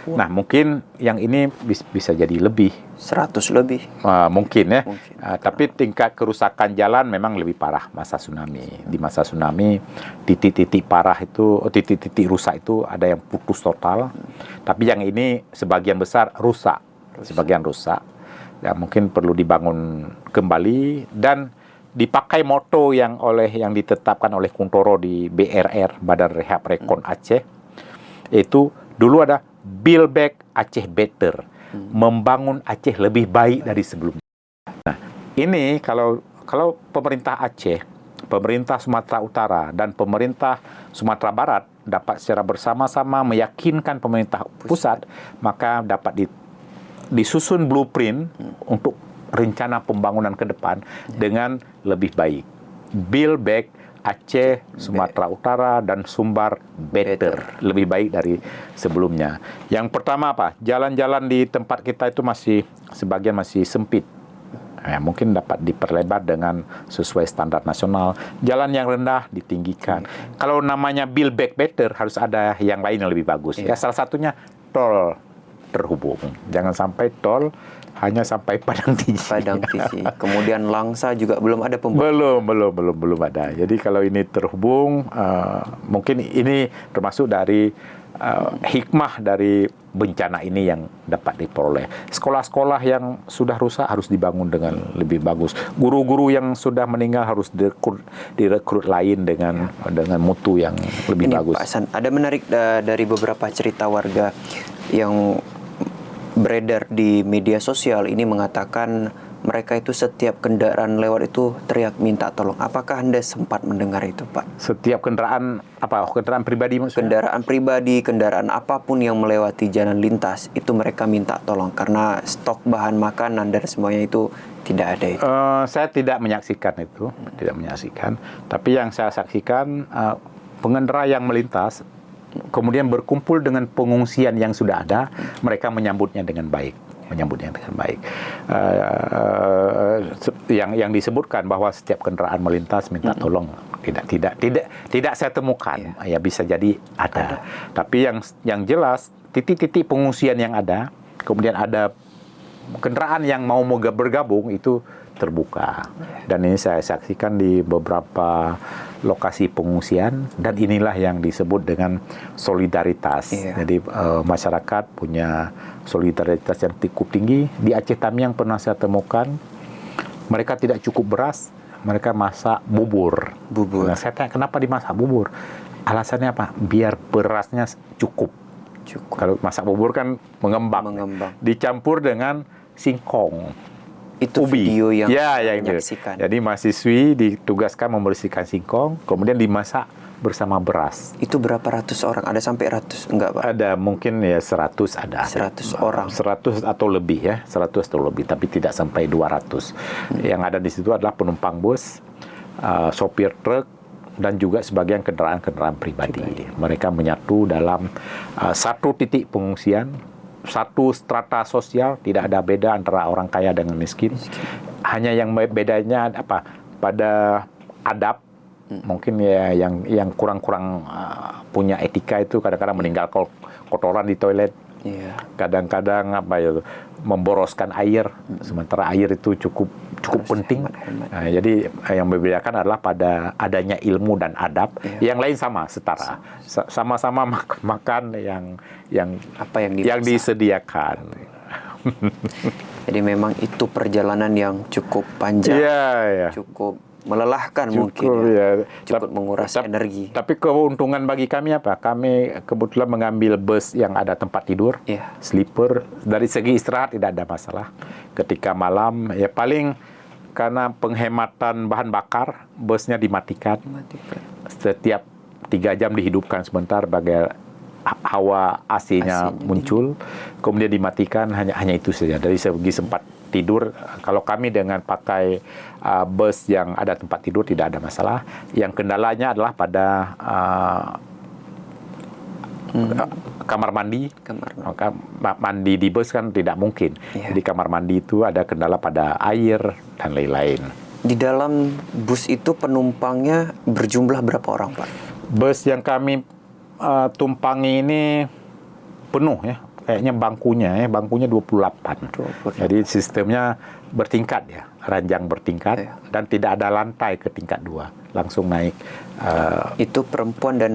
Nah, mungkin yang ini bisa jadi lebih. 100 lebih. Mungkin ya. Tapi tingkat kerusakan jalan memang lebih parah masa tsunami. Di masa tsunami, titik-titik parah itu, titik-titik rusak itu ada yang putus total. Tapi yang ini sebagian besar rusak. Sebagian rusak. Ya, mungkin perlu dibangun kembali dan dipakai moto yang ditetapkan oleh Kuntoro di BRR, Badan Rehab Rekon Aceh. Itu dulu ada Build Back Aceh Better, membangun Aceh lebih baik dari sebelumnya. Nah, ini kalau pemerintah Aceh, pemerintah Sumatera Utara, dan pemerintah Sumatera Barat dapat secara bersama-sama meyakinkan pemerintah pusat, maka dapat disusun blueprint untuk rencana pembangunan ke depan dengan lebih baik. Build Back Aceh, Sumatera Utara, dan Sumbar better. Lebih baik dari sebelumnya. Yang pertama apa? Jalan-jalan di tempat kita itu sebagian masih sempit. Mungkin dapat diperlebar dengan sesuai standar nasional. Jalan yang rendah ditinggikan. Kalau namanya Build Back Better, harus ada yang lain yang lebih bagus. Ya, salah satunya tol terhubung. Jangan sampai tol hanya sampai Padang Tiji. Padang Tiji. Kemudian Langsa juga belum ada pembangunan. Belum ada. Jadi kalau ini terhubung, mungkin ini termasuk dari hikmah dari bencana ini yang dapat diperoleh. Sekolah-sekolah yang sudah rusak harus dibangun dengan lebih bagus. Guru-guru yang sudah meninggal harus direkrut lain dengan mutu yang lebih bagus. Pak Hasan, ada menarik dari beberapa cerita warga yang beredar di media sosial ini mengatakan mereka itu setiap kendaraan lewat itu teriak minta tolong. Apakah Anda sempat mendengar itu, Pak? Setiap kendaraan kendaraan pribadi maksudnya? Kendaraan pribadi, kendaraan apapun yang melewati jalan lintas itu mereka minta tolong karena stok bahan makanan dan semuanya itu tidak ada itu. Saya tidak menyaksikan itu, tidak menyaksikan. Tapi yang saya saksikan pengendara yang melintas kemudian berkumpul dengan pengungsian yang sudah ada, mereka menyambutnya dengan baik. Yang disebutkan bahwa setiap kendaraan melintas minta tolong, tidak saya temukan. Ya bisa jadi ada. Tapi yang jelas titik-titik pengungsian yang ada, kemudian ada kendaraan yang mau bergabung itu terbuka. Dan ini saya saksikan di beberapa lokasi pengungsian, dan inilah yang disebut dengan solidaritas. Jadi masyarakat punya solidaritas yang cukup tinggi. Di Aceh Tamiang pernah saya temukan mereka tidak cukup beras, mereka masak bubur. Nah, saya tanya kenapa dimasak bubur? Alasannya apa? Biar berasnya cukup. Kalau masak bubur kan mengembang. Dicampur dengan singkong. Itu ubi. Video yang menyaksikan. Jadi mahasiswi ditugaskan membersihkan singkong, kemudian dimasak bersama beras. Itu berapa ratus orang? Ada sampai ratus? Enggak, Pak? Ada mungkin 100 ada. 100 orang. 100 atau lebih ya, 100 atau lebih, tapi tidak sampai 200. Yang ada di situ adalah penumpang bus, sopir truk, dan juga sebagian kendaraan-kendaraan pribadi. Mereka menyatu dalam satu titik pengungsian, satu strata sosial, tidak ada beda antara orang kaya dengan miskin. Hanya yang bedanya apa? Pada adab, mungkin ya yang kurang-kurang punya etika itu kadang-kadang meninggalkan kotoran di toilet. Kadang-kadang memboroskan air, sementara air itu cukup penting. Nah, jadi yang membedakan adalah pada adanya ilmu dan adab. Yang lain setara. Sama-sama makan yang disediakan. Jadi memang itu perjalanan yang cukup panjang, cukup melelahkan, cukup menguras energi. Tapi keuntungan bagi kami apa? Kami kebetulan mengambil bus yang ada tempat tidur, sleeper. Dari segi istirahat tidak ada masalah. Ketika malam, ya paling karena penghematan bahan bakar, busnya dimatikan. Setiap 3 jam dihidupkan sebentar bagai hawa AC-nya muncul, kemudian dimatikan, hanya itu saja. Dari segi sempat tidur, kalau kami dengan pakai bus yang ada tempat tidur tidak ada masalah. Yang kendalanya adalah pada kamar mandi. Mandi di bus kan tidak mungkin. Jadi kamar mandi itu ada kendala pada air dan lain-lain. Di dalam bus itu penumpangnya berjumlah berapa orang, Pak? Bus yang kami tumpangi ini penuh ya. Kayaknya bangkunya 28. Jadi sistemnya bertingkat ya, ranjang bertingkat, dan tidak ada lantai ke tingkat 2, langsung naik. Itu perempuan dan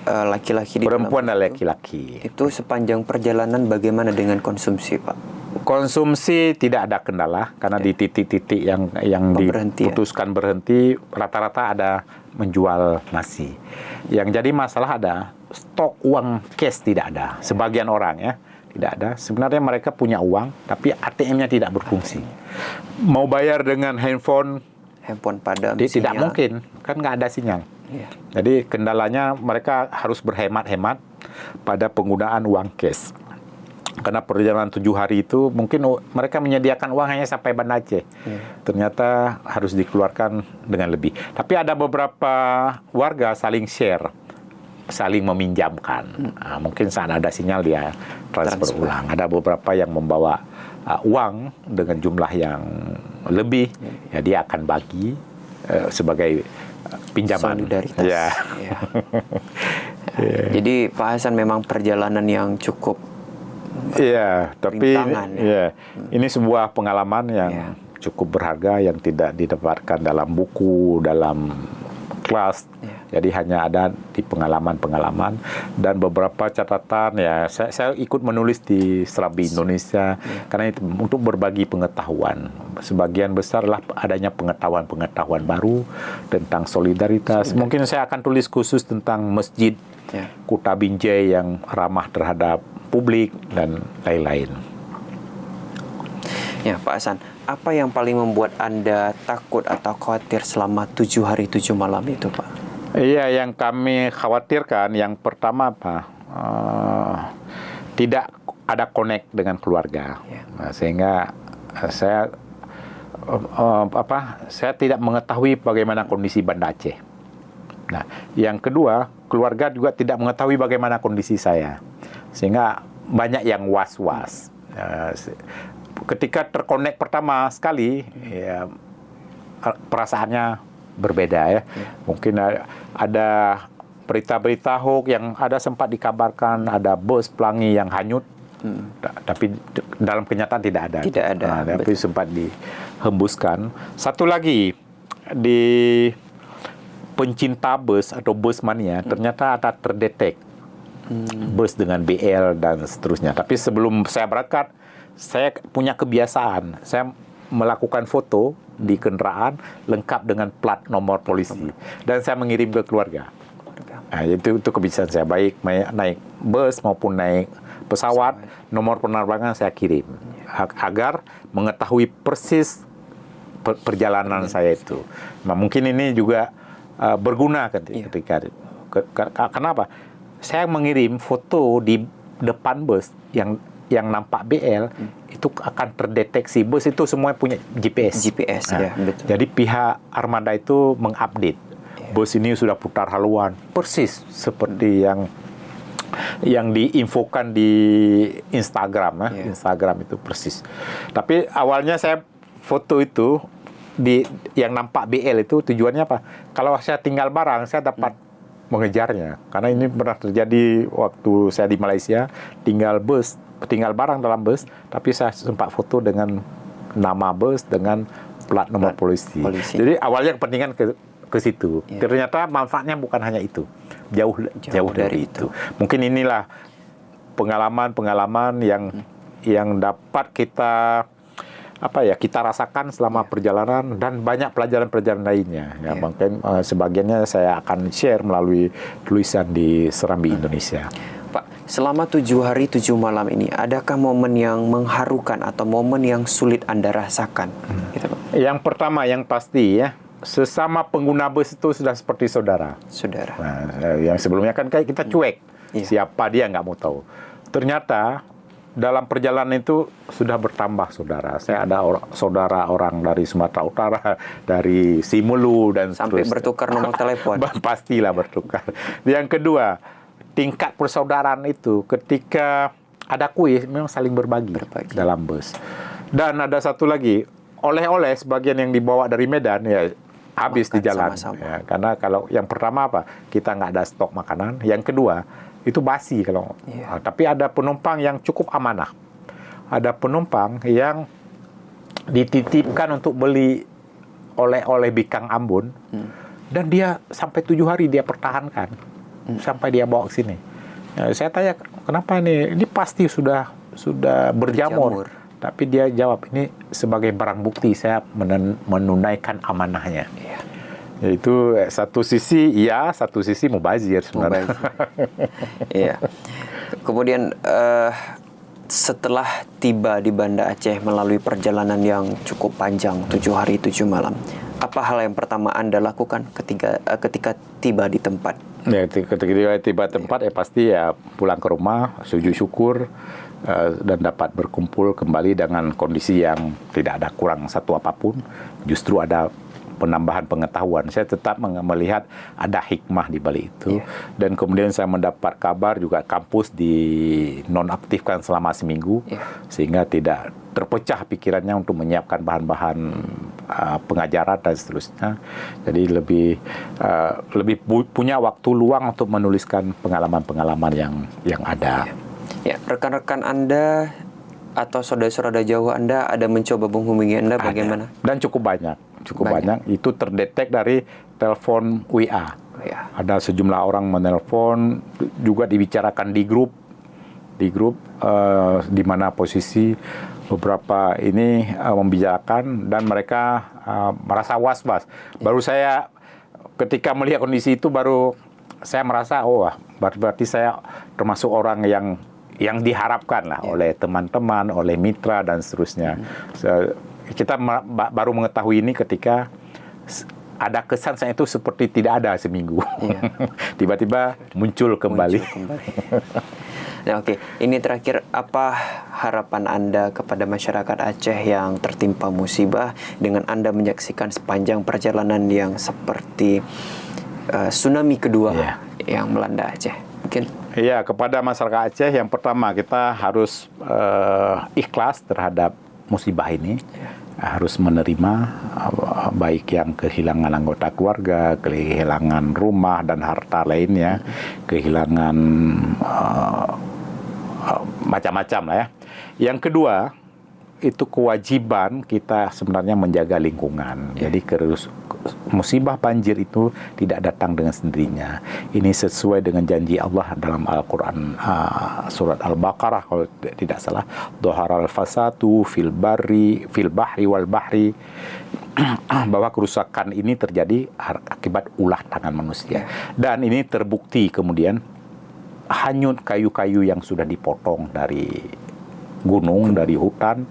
laki-laki di perempuan dalam dan laki-laki. Itu sepanjang perjalanan bagaimana dengan konsumsi, Pak? Konsumsi tidak ada kendala karena di titik-titik yang diputuskan berhenti rata-rata ada menjual nasi. Yang jadi masalah ada stok uang cash tidak ada. Sebagian orang ya tidak ada. Sebenarnya mereka punya uang, tapi ATM-nya tidak berfungsi. Mau bayar dengan handphone padam, tidak mungkin, kan nggak ada sinyal. Jadi kendalanya mereka harus berhemat-hemat pada penggunaan uang cash. Karena perjalanan 7 hari itu mungkin mereka menyediakan uang hanya sampai Banda Aceh. Ternyata harus dikeluarkan dengan lebih. Tapi ada beberapa warga saling share, saling meminjamkan. Mungkin saat ada sinyal dia transfer ulang. Ada beberapa yang membawa uang dengan jumlah yang lebih, ya dia akan bagi sebagai pinjaman. Solidaritas. Ya. Jadi Pak Hasan memang perjalanan yang cukup Iya, tapi rintangan, ini sebuah pengalaman yang cukup berharga yang tidak didapatkan dalam buku, dalam kelas. Jadi hanya ada di pengalaman-pengalaman dan beberapa catatan ya. Saya ikut menulis di Serambi Indonesia karena itu untuk berbagi pengetahuan. Sebagian besar lah adanya pengetahuan-pengetahuan baru tentang solidaritas. Mungkin saya akan tulis khusus tentang masjid Kuta Binjai yang ramah terhadap publik dan lain-lain. Ya, Pak Hasan, apa yang paling membuat Anda takut atau khawatir selama 7 hari 7 malam itu, Pak? Iya, yang kami khawatirkan yang pertama tidak ada connect dengan keluarga, sehingga saya tidak mengetahui bagaimana kondisi Banda Aceh. Nah, yang kedua, keluarga juga tidak mengetahui bagaimana kondisi saya, sehingga banyak yang was-was. Ketika terkonek pertama sekali, ya, perasaannya berbeda ya. Mungkin ada berita-berita hoax yang ada sempat dikabarkan ada bus pelangi yang hanyut, tapi dalam kenyataan tidak ada. Tidak ada. Tapi sempat dihembuskan. Satu lagi di pencinta bus atau bus mania ternyata ada terdetek bus dengan BL dan seterusnya. Tapi sebelum saya berangkat, saya punya kebiasaan. Saya melakukan foto di kendaraan lengkap dengan plat nomor polisi dan saya mengirim ke keluarga. Nah, itu kebiasaan saya, baik naik bus maupun naik pesawat, nomor penerbangan saya kirim agar mengetahui persis perjalanan saya itu. Nah, mungkin ini juga berguna ketika kenapa? Saya mengirim foto di depan bus yang nampak BL itu akan terdeteksi. Bus itu semua punya GPS. Betul. Jadi pihak armada itu mengupdate. Bus ini sudah putar haluan persis seperti yang diinfokan di Instagram. Instagram itu persis. Tapi awalnya saya foto itu yang nampak BL itu tujuannya apa? Kalau saya tinggal barang, saya dapat mengejarnya. Karena ini pernah terjadi waktu saya di Malaysia, tinggal barang dalam bus, tapi saya sempat foto dengan nama bus dengan plat nomor polisi. Jadi awalnya kepentingan ke situ. Ternyata manfaatnya bukan hanya itu. Jauh dari itu. Mungkin inilah pengalaman-pengalaman yang dapat kita rasakan selama perjalanan dan banyak pelajaran-pelajaran lainnya. Ya, mungkin sebagiannya saya akan share melalui tulisan di Serambi Indonesia. Pak, selama 7 hari 7 malam ini, adakah momen yang mengharukan atau momen yang sulit Anda rasakan? Gitu, Pak. Yang pertama, yang pasti ya, sesama pengguna bus itu sudah seperti saudara. Nah, yang sebelumnya kan kayak kita cuek, siapa dia nggak mau tahu. Ternyata dalam perjalanan itu sudah bertambah saudara. Saya ada saudara orang dari Sumatera Utara, dari Simelu dan sampai bertukar nomor telepon. Pastilah bertukar. Yang kedua, tingkat persaudaraan itu ketika ada kuis memang saling berbagi dalam bus. Dan ada satu lagi, oleh-oleh sebagian yang dibawa dari Medan ya habis di jalan. Ya, karena kalau yang pertama kita nggak ada stok makanan. Yang kedua itu basi kalau. Tapi ada penumpang yang cukup amanah. Ada penumpang yang dititipkan untuk beli oleh-oleh Bikang Ambon dan dia sampai 7 hari dia pertahankan sampai dia bawa ke sini. Ya, saya tanya kenapa ini pasti sudah berjamur. Tapi dia jawab ini sebagai barang bukti saya menunaikan amanahnya. Itu satu sisi satu sisi mubazir sebenarnya. Iya. Kemudian setelah tiba di Banda Aceh melalui perjalanan yang cukup panjang 7 hari 7 malam, apa hal yang pertama Anda lakukan ketika tiba di tempat? Ya, ketika tiba di tempat pasti pulang ke rumah, sujud syukur dan dapat berkumpul kembali dengan kondisi yang tidak ada kurang satu apapun, justru ada penambahan pengetahuan. Saya tetap melihat ada hikmah di balik itu. Dan kemudian saya mendapat kabar juga kampus dinonaktifkan selama seminggu, sehingga tidak terpecah pikirannya untuk menyiapkan bahan-bahan pengajaran dan seterusnya. Jadi lebih punya waktu luang untuk menuliskan pengalaman-pengalaman yang ada. Ya, rekan-rekan Anda atau saudara-saudara jauh Anda ada mencoba menghubungi Anda bagaimana? Dan cukup banyak. Itu terdetek dari telepon WA. Ya. Ada sejumlah orang menelpon, juga dibicarakan di grup di mana posisi beberapa ini membicarakan, dan mereka merasa was-was. Baru saya ketika melihat kondisi itu, baru saya merasa berarti saya termasuk orang yang diharapkan lah oleh teman-teman, oleh mitra dan seterusnya. Kita baru mengetahui ini ketika ada kesan saya itu seperti tidak ada seminggu. Tiba-tiba muncul kembali. Nah, oke. Ini terakhir, apa harapan Anda kepada masyarakat Aceh yang tertimpa musibah dengan Anda menyaksikan sepanjang perjalanan yang seperti tsunami kedua yang melanda Aceh? Mungkin. Iya, kepada masyarakat Aceh yang pertama kita harus ikhlas terhadap musibah ini. Harus menerima, baik yang kehilangan anggota keluarga, kehilangan rumah dan harta lainnya, kehilangan macam-macam lah ya. Yang kedua, itu kewajiban kita sebenarnya menjaga lingkungan. Jadi musibah banjir itu tidak datang dengan sendirinya. Ini sesuai dengan janji Allah dalam Al-Quran, surat Al-Baqarah kalau tidak salah. Dhaharal fasadu fil bahri wal bahri. Bahwa kerusakan ini terjadi akibat ulah tangan manusia. Dan ini terbukti kemudian hanyut kayu-kayu yang sudah dipotong dari gunung, dari hutan.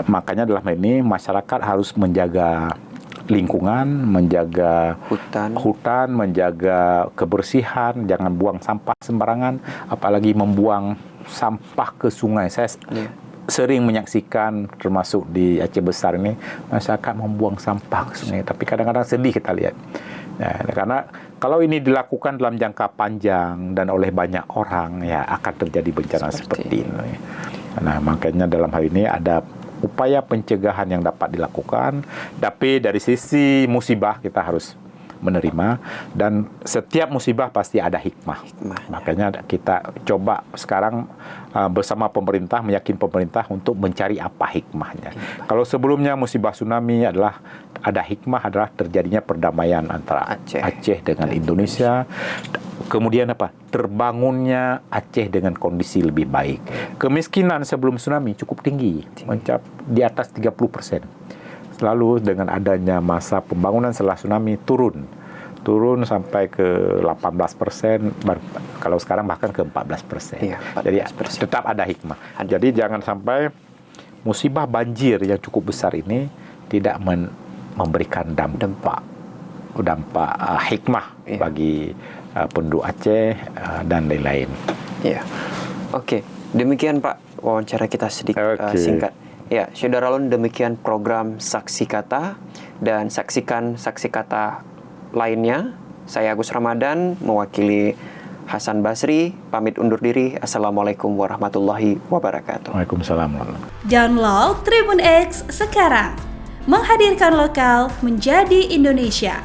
Makanya dalam ini masyarakat harus menjaga lingkungan, menjaga hutan, menjaga kebersihan, jangan buang sampah sembarangan, apalagi membuang sampah ke sungai. Saya sering menyaksikan, termasuk di Aceh Besar ini, masyarakat membuang sampah ke sungai, tapi kadang-kadang sedih kita lihat. Karena kalau ini dilakukan dalam jangka panjang dan oleh banyak orang, ya akan terjadi bencana seperti ini. Nah, makanya dalam hal ini ada upaya pencegahan yang dapat dilakukan, tapi dari sisi musibah kita harus menerima, dan setiap musibah pasti ada hikmah. Makanya kita coba sekarang bersama pemerintah, meyakinkan pemerintah untuk mencari apa hikmahnya. Kalau sebelumnya musibah tsunami ada hikmah adalah terjadinya perdamaian antara Aceh dengan Indonesia. Kemudian terbangunnya Aceh dengan kondisi lebih baik. Kemiskinan sebelum tsunami cukup tinggi, mencapai di atas 30%. Lalu dengan adanya masa pembangunan setelah tsunami turun sampai ke 18%, kalau sekarang bahkan ke 14%. Jadi tetap ada hikmah. Jadi jangan sampai musibah banjir yang cukup besar ini tidak memberikan dampak hikmah bagi penduduk Aceh dan lain-lain. Oke, demikian Pak wawancara kita sedikit singkat. Ya, Saudara Lon, demikian program Saksi Kata, dan saksikan Saksi Kata lainnya. Saya Agus Ramadan mewakili Hasan Basri, pamit undur diri. Assalamualaikum warahmatullahi wabarakatuh. Waalaikumsalam. Download Tribun X sekarang, menghadirkan lokal menjadi Indonesia.